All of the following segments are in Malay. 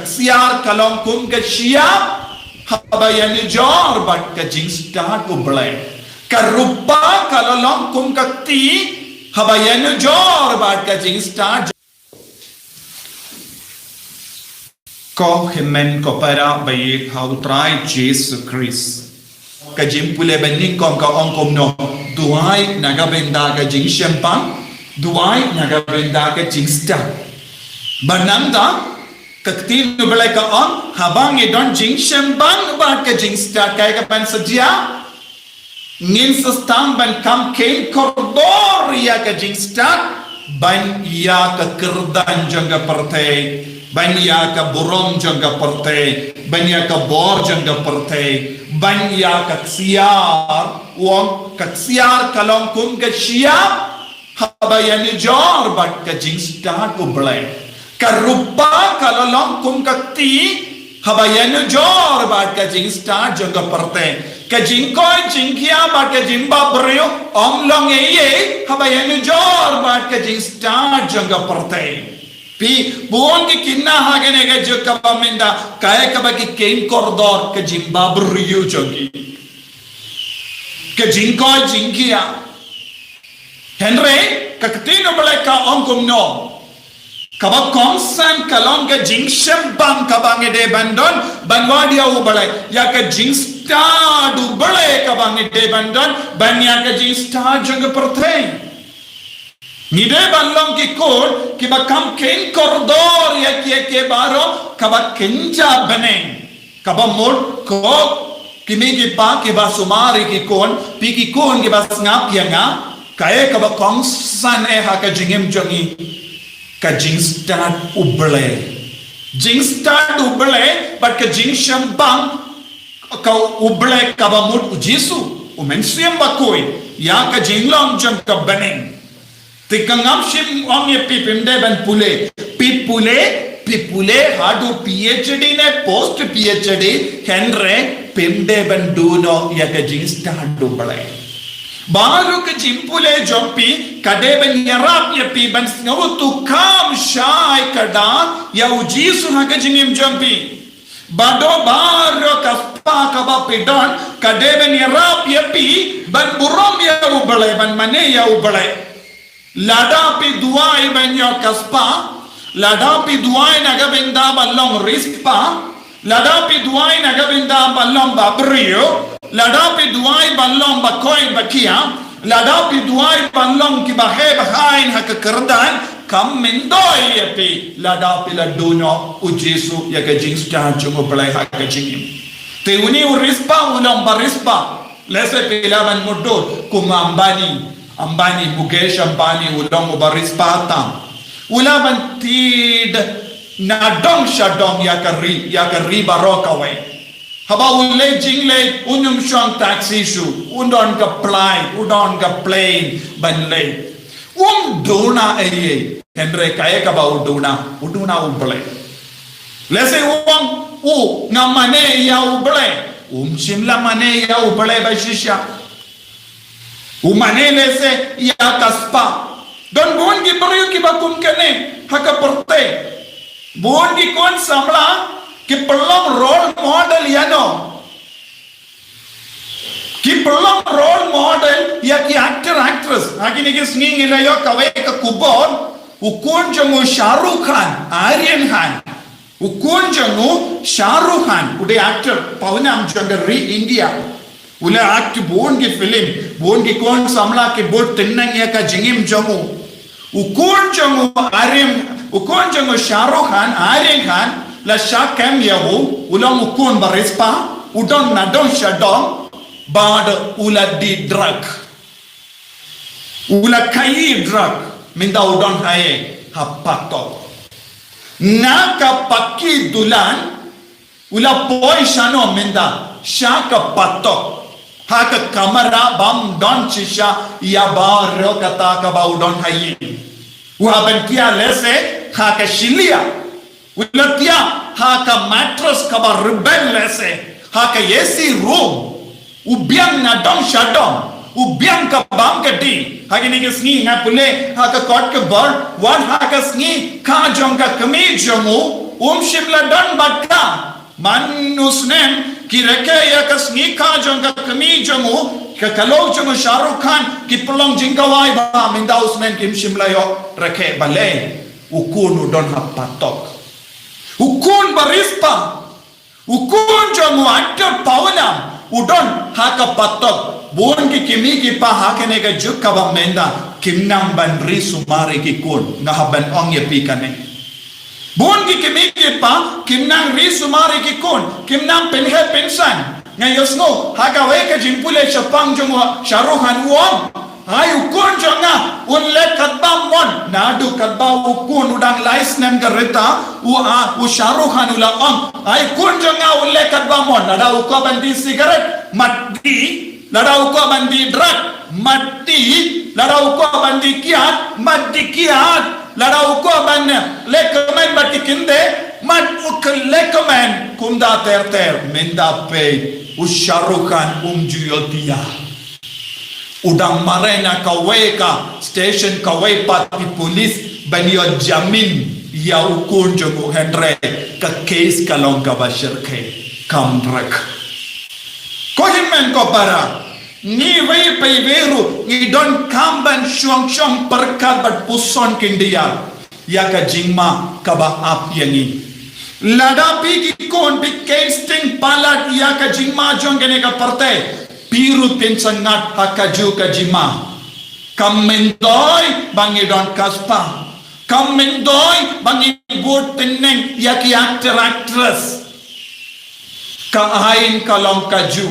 katsiar kalong kum ka siap habayan jor bat ka jing start ublay karupa kalong kum ka ti habayan jor bat ka jing start ko himen ko para bayik how try Jesus Christ ka jing pule bening kom ka ong kom no duai nagabenda ka jing shempang duai nagabenda ka jing start bananda kaktin nubelai ka on habang idon jing shembang bat ka jing start kaya ka pan sadia ngin sustam ban kam kain koridor ya ka jing start ban ya ka kerdan jangga parte ban ya ka burom jangga parte ban ya ka bor jangga parte ban ya ka ksiar wong ksiar kalong kum ka siap habayan jor bat ka jing start ublay karupa kalong kum kakti habayan jor bat ka jing start jangga parte ka jing koi jing kia bat ka jing babryo om long ye habayan jor bat ka jing start jangga parte pi buon ki kinna hagene ga jokka bamenda kaya ka ba ki kein koridor ka jing babryo jogi ka jing koi jing kia henry kakti no bale ka om kum no kaba konsan kalong ka jingshem bang kabang ede bandon banwadia ubale ya ka jingsta du bale kabang ede bandon banya ka jingsta jang perthe nide banlong ki kod ki ba kam ken koridor ya ke baro kaba kenja bane kaba mod ko kimi ki pa ki ba sumari ki kon pi ki kon ki ba ngap ya nga kae kaba konsan ha ka jingem jongi ka jing start ublay but ka jing shambang ka ublay ka ba mut jisu umensiam ba koi ya ka jing long jang ka baneng tikangam shim om ye pipimde ban pule pipule hadu PhD ne post PhD henry pimde ban duno ya ka jing start ublay baru ke jimpule jompi kade ben yarap ya pi ban ngawu tu kam shai kada ya uji suha ke jingim jompi bado baru kaspa kaba pidon kade ben yarap ya pi ban burom ya ubale ban mane ya ubale lada pi duai ban ya kaspa lada pi duai naga benda ballong rispa lada pi duai naga benda ballong babrio ladapi duai ballong bakoi bakia ladapi duai ballong ki bahe bahain hak kerdan kam mendoi yapi ladapi laduno ujisu ya ka jing sta jungo play hak jingim te uni urispa ulam barispa lese pilaman muddo kum ambani mukesh ambani ulam barispa tam ulaban tid nadong shadong ya ka ri barokawai haba ulle jingle unum shang taxi shu undon ka plane banle dona eye henry kaya ka ba uduna uble lese ngamane ya uble shimla mane ya uble ba shisha umane lese ya kaspa don bon gi bari ki ba kum kene haka porte bon gi kon samla ki pelong role model ya no ki pelong role model ya ki actress agini ki singing ila yo kawai ka kubon ukun jangu Shahrukh Khan Aryan Khan ukun jangu Shahrukh Khan ude actor pawnam janga re India ule act bon ki film bon ki kon samla ki bot tinnang ya ka jingim jangu ukun jangu Shahrukh Khan Aryan Khan la shakam yahu ulang ukun barispa udon nadon shadong bad ula di drug ula kai drug minda udon haye hapato naka paki dulan ula poi shano minda shaka pato haka kamera bam don chisha ya baro kata ka ba udon haye uhaban kia lese haka shilia Ulatia haka mattress kaba rebel lese haka AC room ubiang na dong shadong ubiang ka bam ka di haka ni sngi na pule haka kot ka bar wan haka sngi ka jong ka kami jongu shimla don badka manusnem kireke ya kasnika jonga kami jongu kalau jongu Shahrukh Khan ki pelong jingkawai ba minda usmen kim shimla yo reke balai ukun don hapatok ukun barispa ukun jongu atta paulam udon haka patok bon ki kimi ki pa hakene ga jukka ba menda kimnam ban risumari ki kun ngahaban ong ye pikane bon ki kimi ki pa kimnang risumari ki kun kimnam penhe pensan ngayosno haka weka jimpule chapang jongo Shahrukh Khan wong ay ukun jonga unle kadbam mon nadu kadba ukun udang lais nem gareta u Shahrukh Khan ula ong ay kun jonga unle kadbam mon nada ukko bandi cigarette mati lada ukko bandi drug mati lada ukko bandi kiat mati kiat lada ukko ban lekomen bati kinde mat uk lekomen kumda ter menda pe u Shahrukh Khan juyoltia udang marena kaweka station kawepa di polis banyo jamin ya ukun jongo Henry ka case kalong ka bashirke kamrak ko himmen ko para ni wei pe veru ni don kamban shong perkat bat puson kindia ya ka jingma ka ba ap yangi lada pi ki kon bi casting palat ya ka jingma jongene ka parte piru pensangat hakaju kajima kamendoi bangi don kaspa kamendoi bangi good teneng yaki actress ka ain kalong kaju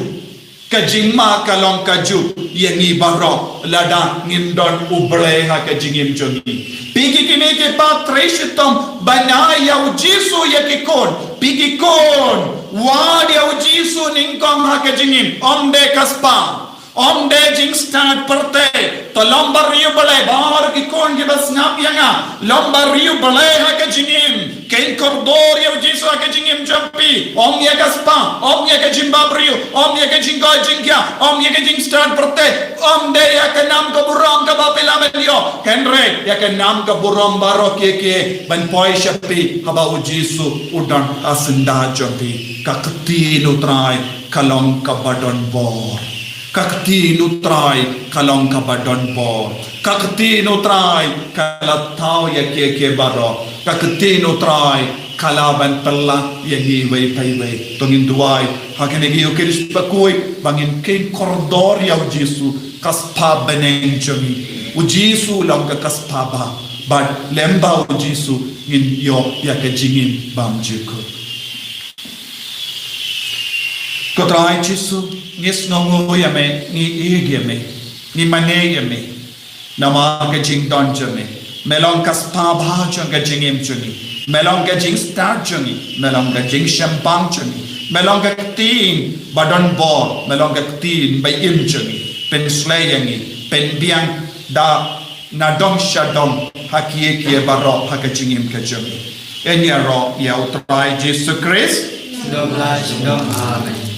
kajima kalong kaju yangi baro lada ngindon ubre hakajingim jongi pigi kini ke patreshitom banaya ujisu yakikon pigi kon wad ya ujisu ningkong hakajingim omde kaspa omde jing start perte to lombar riu balai bar ki kon ki bas ngap yanga lombar riu balai hakajingim kein kordor ya ujisu hakajingim jampi om ya kaspa om ya kajimba riu om ya kajingko jingkya om ya kajing start perte omde ya ke nam ko burong ka bapila melio Henry ya ke nam ka burong baro ke ban poi shapi haba ujisu udan asenda jampi kakti nutrai kalong ka badon bor kakti nutrai kalong ka badon bor kakti nutrai kalatau ya ke baro kakti nutrai kalaban pella yangi wei pai wei tongin duai hakene gi okeris pakoi bangin kein koridor ya ujisu kaspa beneng jomi ujisu long ka kaspa ba bad lemba ujisu in yo ya ke jingin bam jiko kotrai jisu ngis nongo yame ni yame ni mane yame nama ke jing don jame melong kaspa ba jong ka jingim joni melong ka jing start joni melong ka jing shampang joni melong ka tin badon bor melong ka tin bay im joni pen slayangi pen biang da nadong shadong hakie kie baro hakajingim ka joni enya ro ya utrai Jesus Christ Amen.